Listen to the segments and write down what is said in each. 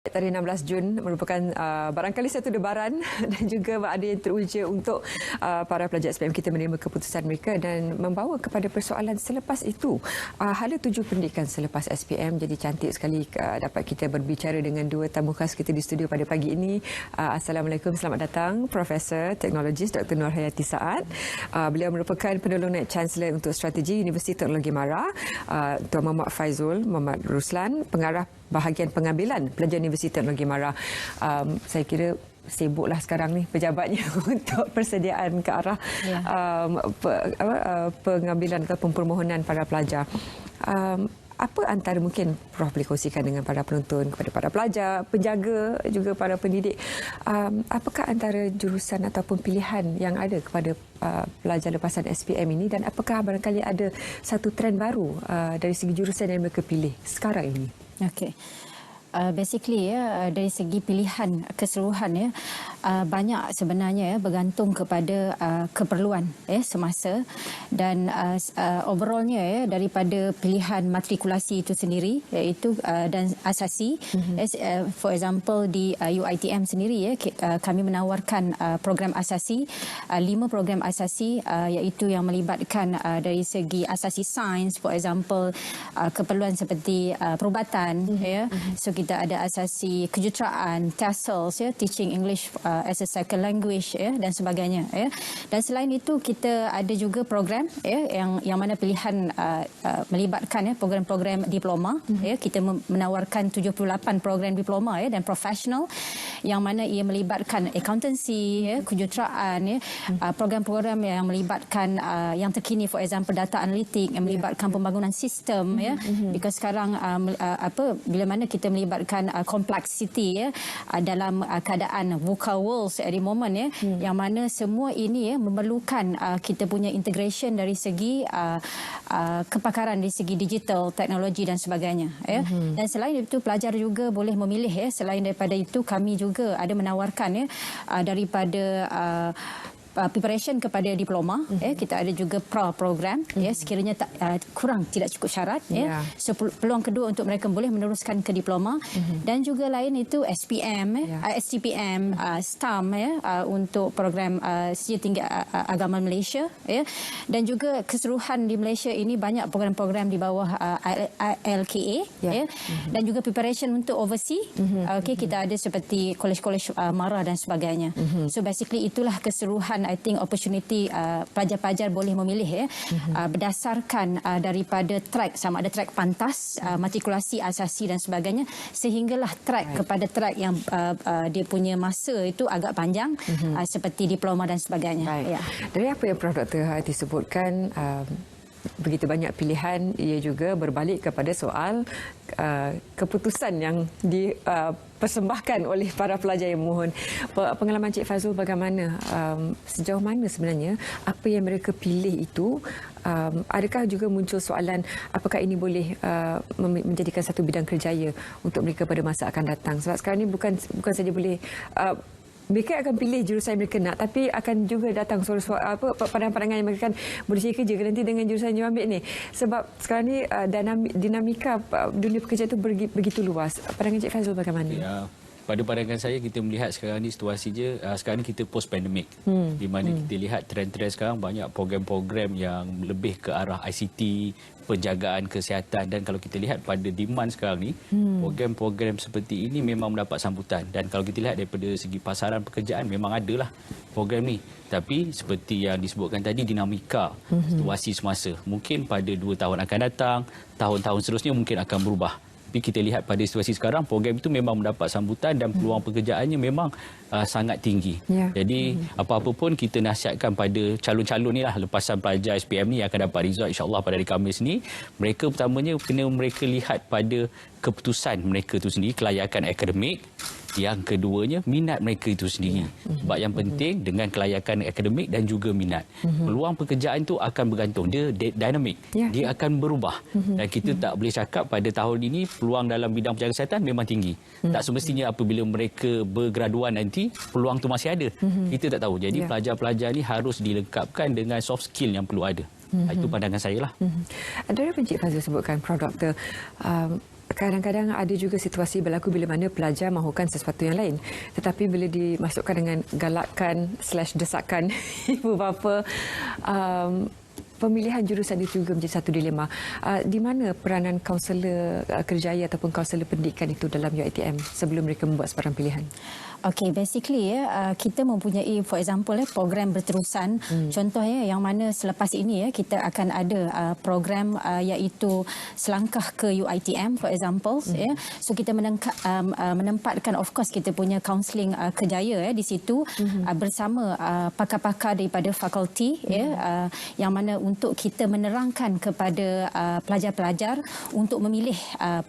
Tarikh 16 Jun merupakan barangkali satu debaran dan juga ada yang teruja untuk para pelajar SPM kita menerima keputusan mereka dan membawa kepada persoalan selepas itu. Hala tuju pendidikan selepas SPM, jadi cantik sekali dapat kita berbicara dengan dua tamu khas kita di studio pada pagi ini. Assalamualaikum, selamat datang Profesor Teknologis Dr. Nur Hayati Saad. Beliau merupakan penolong Naib Chancellor untuk Strategi Universiti Teknologi MARA. Tuan Muhammad Faizul Muhammad Ruslan, Pengarah Bahagian Pengambilan Pelajar Universiti Teknologi MARA. Saya kira sibuklah sekarang ni pejabatnya untuk persediaan ke arah pengambilan ataupun permohonan para pelajar. Apa antara mungkin Prof boleh kongsikan dengan para penonton, kepada para pelajar, penjaga, juga para pendidik, apakah antara jurusan ataupun pilihan yang ada kepada pelajar lepasan SPM ini, dan apakah barangkali ada satu trend baru dari segi jurusan yang mereka pilih sekarang ini? Okey. Basically dari segi pilihan keseluruhan banyak sebenarnya bergantung kepada keperluan semasa dan overallnya daripada pilihan matrikulasi itu sendiri, iaitu dan asasi. For example di UiTM sendiri kami menawarkan program asasi, 5 program asasi, iaitu yang melibatkan dari segi asasi sains, for example keperluan seperti perubatan, so kita ada asasi kejuruteraan, TESOL, teaching English as a second language, dan sebagainya. Dan selain itu kita ada juga program yang mana pilihan melibatkan program-program diploma. Kita menawarkan 78 program diploma dan profesional yang mana ia melibatkan accountancy, kejuruteraan, program-program yang melibatkan yang terkini, for example data analitik, yang melibatkan pembangunan sistem, because sekarang bila mana kita melibatkan complexity dalam keadaan VUCA world at the moment, yang mana semua ini memerlukan kita punya integration dari segi kepakaran dari segi digital, teknologi dan sebagainya. Dan selain itu pelajar juga boleh memilih, selain daripada itu kami juga ada menawarkan daripada preparation kepada diploma, kita ada juga program, sekiranya kurang tidak cukup syarat, so peluang kedua untuk mereka boleh meneruskan ke diploma. Dan juga lain itu SPM, STPM, STAM, untuk program Sijil Tinggi Agama Malaysia, dan juga keseluruhan di Malaysia ini banyak program-program di bawah LKA, dan juga preparation untuk overseas. Kita ada seperti kolej-kolej MARA dan sebagainya. So basically itulah keseluruhan I think opportunity pelajar-pelajar boleh memilih berdasarkan daripada track, sama ada track pantas, matrikulasi, asasi dan sebagainya, sehinggalah track kepada track yang dia punya masa itu agak panjang, seperti diploma dan sebagainya. Dari apa yang Prof Dr. Hayati sebutkan, begitu banyak pilihan, ia juga berbalik kepada soal keputusan yang dipersembahkan oleh para pelajar yang memohon. Pengalaman Cik Fazul bagaimana? Sejauh mana sebenarnya apa yang mereka pilih itu? Adakah juga muncul soalan apakah ini boleh menjadikan satu bidang kerjaya untuk mereka pada masa akan datang? Sebab sekarang ini bukan saja boleh mereka akan pilih jurusan yang mereka nak, tapi akan juga datang pandangan-pandangan yang mereka kan boleh cari kerja ke nanti dengan jurusan yang ambil ni. Sebab sekarang ni dinamika dunia pekerjaan itu begitu luas. Pandangan Cik Fazul bagaimana? Pada pandangan saya, kita melihat sekarang ni situasi sekarang ni kita post pandemik, di mana kita lihat trend-trend sekarang banyak program-program yang lebih ke arah ICT, penjagaan kesihatan, dan kalau kita lihat pada demand sekarang ni, program-program seperti ini memang mendapat sambutan. Dan kalau kita lihat daripada segi pasaran pekerjaan, memang adalah program ni. Tapi seperti yang disebutkan tadi, dinamika situasi semasa, mungkin pada 2 tahun akan datang, tahun-tahun seterusnya mungkin akan berubah. Tapi kita lihat pada situasi sekarang, program itu memang mendapat sambutan dan peluang pekerjaannya memang sangat tinggi. Jadi apa-apa pun kita nasihatkan pada calon-calon ni lah, lepasan pelajar SPM ni yang akan dapat result insya-Allah pada hari Khamis ni, mereka pertamanya kena mereka lihat pada keputusan mereka itu sendiri, kelayakan akademik. Yang keduanya, minat mereka itu sendiri. Sebab yang penting dengan kelayakan akademik dan juga minat. Peluang pekerjaan itu akan bergantung. Dia dinamik. Dia akan berubah. Dan kita tak boleh cakap pada tahun ini peluang dalam bidang penjagaan kesihatan memang tinggi. Tak semestinya apabila mereka bergraduan nanti, peluang itu masih ada. Kita tak tahu. Jadi pelajar-pelajar ni harus dilengkapkan dengan soft skill yang perlu ada. Itu pandangan saya lah. Dari apa Encik Fazul sebutkan, Prof Dr. kadang-kadang ada juga situasi berlaku bila mana pelajar mahukan sesuatu yang lain. Tetapi bila dimasukkan dengan galakan/desakan ibu bapa, pemilihan jurusan itu juga menjadi satu dilema. Di mana peranan kaunselor kerjaya ataupun kaunselor pendidikan itu dalam UiTM sebelum mereka membuat sebarang pilihan? Okay, basically kita mempunyai, for example, program berterusan. Contohnya yang mana selepas ini kita akan ada program iaitu selangkah ke UiTM, for example. So kita menempatkan, of course, kita punya counselling kerjaya di situ bersama pakar-pakar daripada fakulti, yang mana untuk kita menerangkan kepada pelajar-pelajar untuk memilih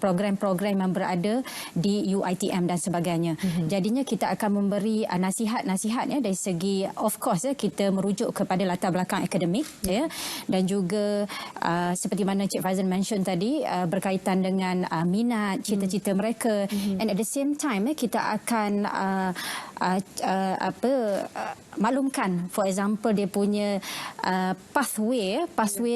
program-program yang berada di UiTM dan sebagainya. Jadinya kita akan memberi nasihat-nasihat dari segi, of course, kita merujuk kepada latar belakang akademik, dan juga seperti mana Cik Faizal mention tadi, berkaitan dengan minat, cita-cita mereka, and at the same time kita akan maklumkan, for example, dia punya pathway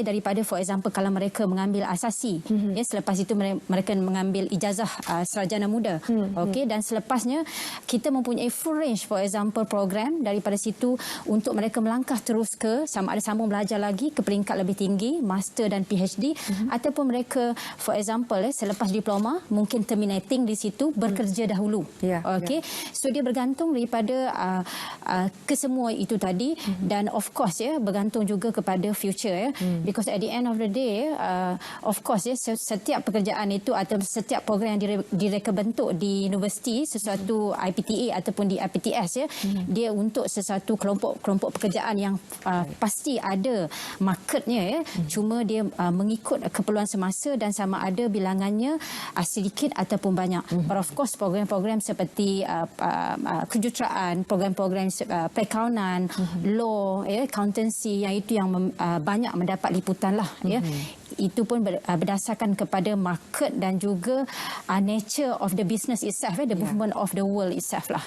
daripada, for example, kalau mereka mengambil asasi, selepas itu mereka mengambil ijazah sarjana muda, okey, dan selepasnya kita mempunyai full range, for example, program daripada situ untuk mereka melangkah terus ke sama ada sambung belajar lagi ke peringkat lebih tinggi, master dan PhD, ataupun mereka, for example, selepas diploma mungkin terminating di situ, bekerja dahulu. Okey, so dia bergantung daripada kesemua itu tadi, dan of course bergantung juga kepada future, because at the end of the day, of course setiap pekerjaan itu atau setiap program yang direka bentuk di universiti, sesuatu IPTA ataupun di IPTS, dia untuk sesuatu kelompok pekerjaan yang pasti ada marketnya, cuma dia mengikut keperluan semasa dan sama ada bilangannya sedikit ataupun banyak. But of course program-program seperti kejuruteraan, program-program perkawanan, law, accountancy, yang itu yang banyak mendapat liputan lah, itu pun berdasarkan kepada market dan juga nature of the business itself, the movement of the world itself lah.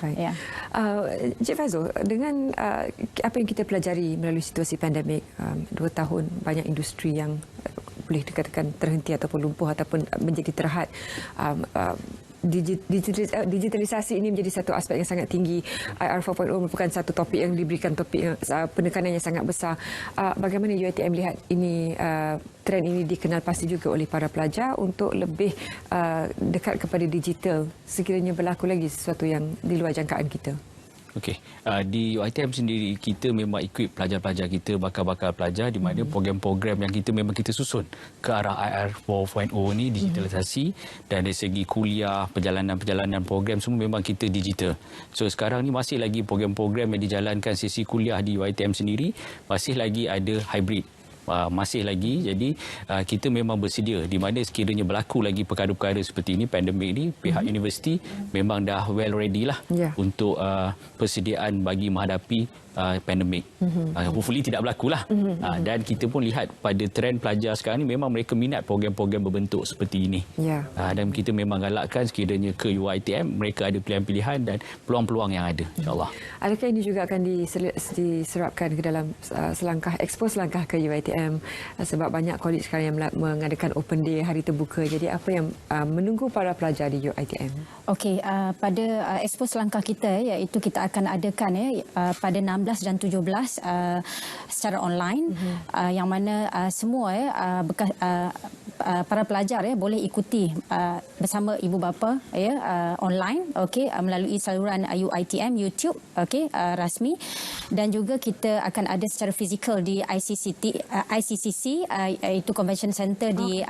Cik Fazul, dengan apa yang kita pelajari melalui situasi pandemik, 2 tahun, banyak industri yang boleh dikatakan terhenti ataupun lumpuh ataupun menjadi terhad. Digitalisasi ini menjadi satu aspek yang sangat tinggi. IR 4.0 merupakan satu topik yang diberikan penekanan yang sangat besar. Bagaimana UiTM lihat ini, trend ini dikenal pasti juga oleh para pelajar untuk lebih dekat kepada digital sekiranya berlaku lagi sesuatu yang di luar jangkaan kita? Okey, di UiTM sendiri kita memang equip pelajar-pelajar kita, bakal-bakal pelajar, di mana program-program yang memang kita susun ke arah IR 4.0 ni, digitalisasi, dan dari segi kuliah, perjalanan-perjalanan program semua memang kita digital. So sekarang ni masih lagi program-program yang dijalankan sesi kuliah di UiTM sendiri masih lagi ada hybrid. Masih lagi, jadi kita memang bersedia di mana sekiranya berlaku lagi perkara-perkara seperti ini, pandemik ini, pihak universiti memang dah well ready lah untuk persediaan bagi menghadapi pandemik. Hopefully tidak berlaku lah. Dan kita pun lihat pada trend pelajar sekarang ni memang mereka minat program-program berbentuk seperti ini. Dan kita memang galakkan sekiranya ke UiTM mereka ada pilihan-pilihan dan peluang-peluang yang ada, insyaAllah. Adakah ini juga akan diserapkan ke dalam expose langkah ke UiTM, sebab banyak kolej sekarang yang mengadakan open day, hari terbuka. Jadi apa yang menunggu para pelajar di UiTM? Okey, pada expose langkah kita, iaitu kita akan adakan pada 16 dan 17 secara online, yang mana semua para pelajar boleh ikuti bersama ibu bapa online, melalui saluran UiTM YouTube, rasmi, dan juga kita akan ada secara fizikal di ICCC, iaitu Convention Center di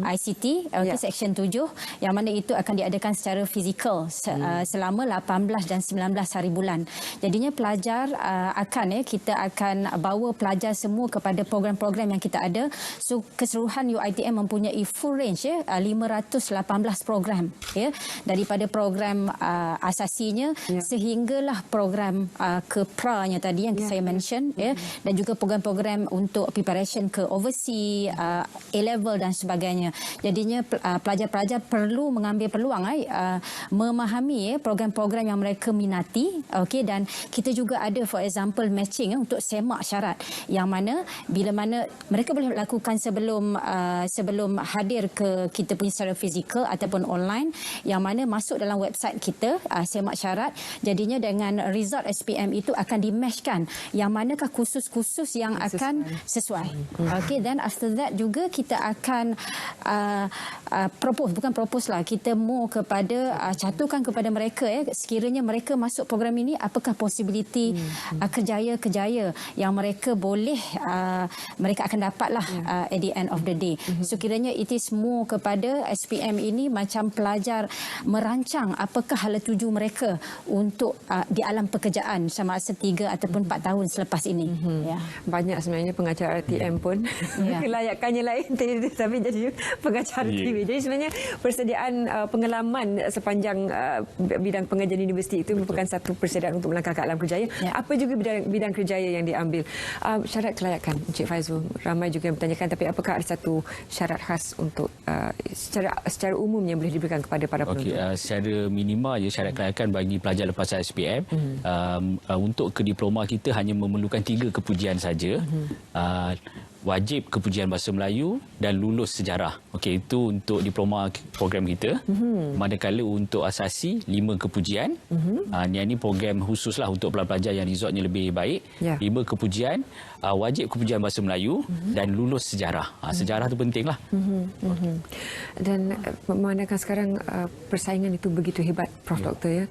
ICT, Section 7, yang mana itu akan diadakan secara fizikal selama 18 dan 19 hari bulan. Jadinya pelajar kita akan bawa pelajar semua kepada program-program yang kita ada. So keseluruhan UiTM mempunyai full range 518 program, daripada program asasinya sehinggalah program ke-pra-nya tadi yang saya mention, dan juga program-program untuk preparation ke overseas, A-level dan sebagainya. Jadinya pelajar-pelajar perlu mengambil peluang memahami program-program yang mereka minati, dan kita juga ada, for example, matching untuk semak syarat, yang mana bila mana mereka boleh lakukan sebelum sebelum hadir ke kita punya secara fizikal ataupun online, yang mana masuk dalam website kita, semak syarat. Jadinya dengan result SPM itu akan dimeshkan yang manakah kursus-kursus yang akan sesuai. Okey, dan after that juga kita akan propose lah, kita mau kepada caturkan kepada mereka sekiranya mereka masuk program ini, apakah possibility kerjaya-kerjaya yang mereka boleh mereka akan dapatlah at the end of the day. So kiranya it is more kepada SPM ini macam pelajar merancang apakah hala tuju mereka untuk di alam pekerjaan sama ada 3 ataupun 4 tahun selepas ini. Banyak sebenarnya pengacara RTM pun kelayakannya lain tapi jadi pengacara TV. Jadi sebenarnya persediaan pengalaman sepanjang bidang pengajian universiti itu merupakan satu persediaan untuk melangkah ke alam kerjaya. Apa juga bidang kerjaya yang diambil? Syarat kelayakan, Encik Faizul, ramai juga yang bertanyakan, tapi apakah ada satu syarat khas untuk secara umum yang boleh diberikan kepada para penuntut? Secara minima je syarat kelayakan bagi pelajar lepasan SPM. Untuk ke diploma kita hanya memerlukan 3 kepujian saja. Wajib kepujian bahasa Melayu dan lulus sejarah. Okey, itu untuk diploma program kita. Manakala untuk asasi 5 kepujian. Yang ini program khususlah untuk pelajar yang resultnya lebih baik. 5 kepujian, wajib kepujian bahasa Melayu dan lulus sejarah. Sejarah itu pentinglah. Dan memandangkan sekarang persaingan itu begitu hebat, Prof. Doktor ya.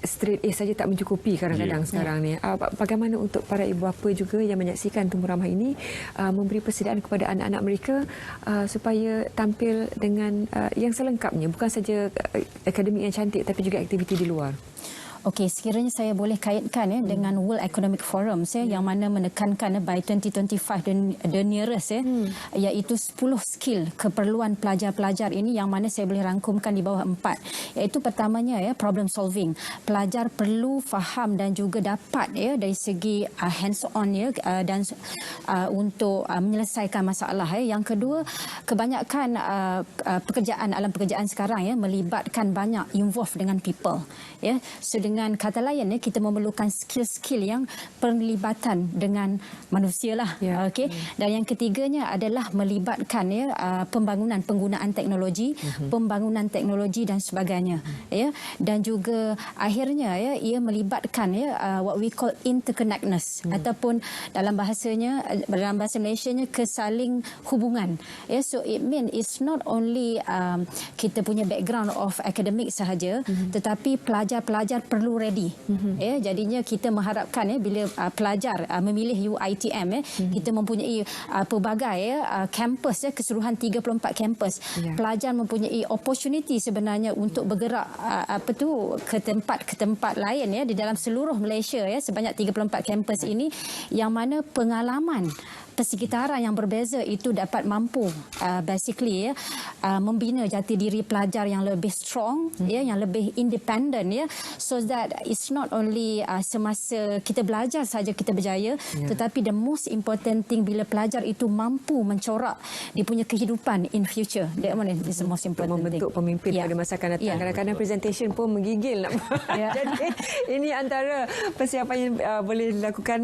Straight A saja tak mencukupi kadang-kadang sekarang ni. Bagaimana untuk para ibu bapa juga yang menyaksikan Tumbuh Ramah ini memberi persediaan kepada anak-anak mereka supaya tampil dengan yang selengkapnya, bukan saja akademik yang cantik tapi juga aktiviti di luar? Okey, sekiranya saya boleh kaitkan dengan World Economic Forum yang mana menekankan by 2025 the nearest iaitu 10 skill keperluan pelajar-pelajar ini yang mana saya boleh rangkumkan di bawah 4, iaitu pertamanya problem solving. Pelajar perlu faham dan juga dapat dari segi hands on dan untuk menyelesaikan masalah. Yang kedua, kebanyakan alam pekerjaan sekarang melibatkan banyak involve dengan people. So dengan kata lain kita memerlukan skill-skill yang perlibatan dengan manusia lah. Okey. Dan yang ketiganya adalah melibatkan pembangunan penggunaan teknologi, pembangunan teknologi dan sebagainya. Dan juga akhirnya ia melibatkan what we call interconnectedness ataupun dalam bahasa Malaysianya kesaling hubungan. So it mean it's not only kita punya background of academic sahaja, tetapi pelajar-pelajar perlu ready. Jadinya kita mengharapkan bila pelajar memilih UiTM kita mempunyai pelbagai kampus keseluruhan 34 kampus. Pelajar mempunyai opportunity sebenarnya untuk bergerak ke tempat lain di dalam seluruh Malaysia sebanyak 34 kampus ini, yang mana pengalaman persekitaran yang berbeza itu dapat mampu basically membina jati diri pelajar yang lebih strong, yang lebih independent, so that it's not only semasa kita belajar saja kita berjaya, tetapi the most important thing bila pelajar itu mampu mencorak dia punya kehidupan in future. That one is the most important thing. Membentuk pemimpin pada masa akan datang. Kadang-kadang presentation pun menggigil nak. Jadi ini antara persiapan yang boleh dilakukan.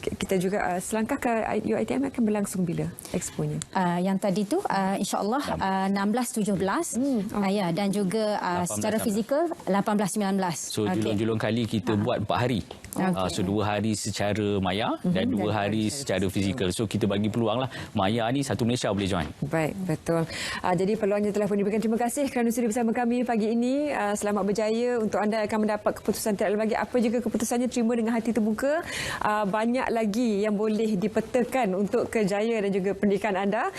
Kita juga selangkah ke UiTM akan berlangsung bila exponya? Yang tadi tu insya-Allah 16-17 dan juga secara fizikal 18-19. So julung-julung kali kita buat 4 hari. So 2 hari secara maya dan 2 hari secara fizikal. So kita bagi peluang lah. Maya ni satu Malaysia boleh join. Baik, betul. Jadi peluangnya telah pun diberikan. Terima kasih kerana sudi bersama kami pagi ini. Selamat berjaya untuk anda akan mendapat keputusan tidak bagi apa juga keputusannya, terima dengan hati terbuka. Banyak lagi yang boleh dipetakan untuk kerjaya dan juga pendidikan anda.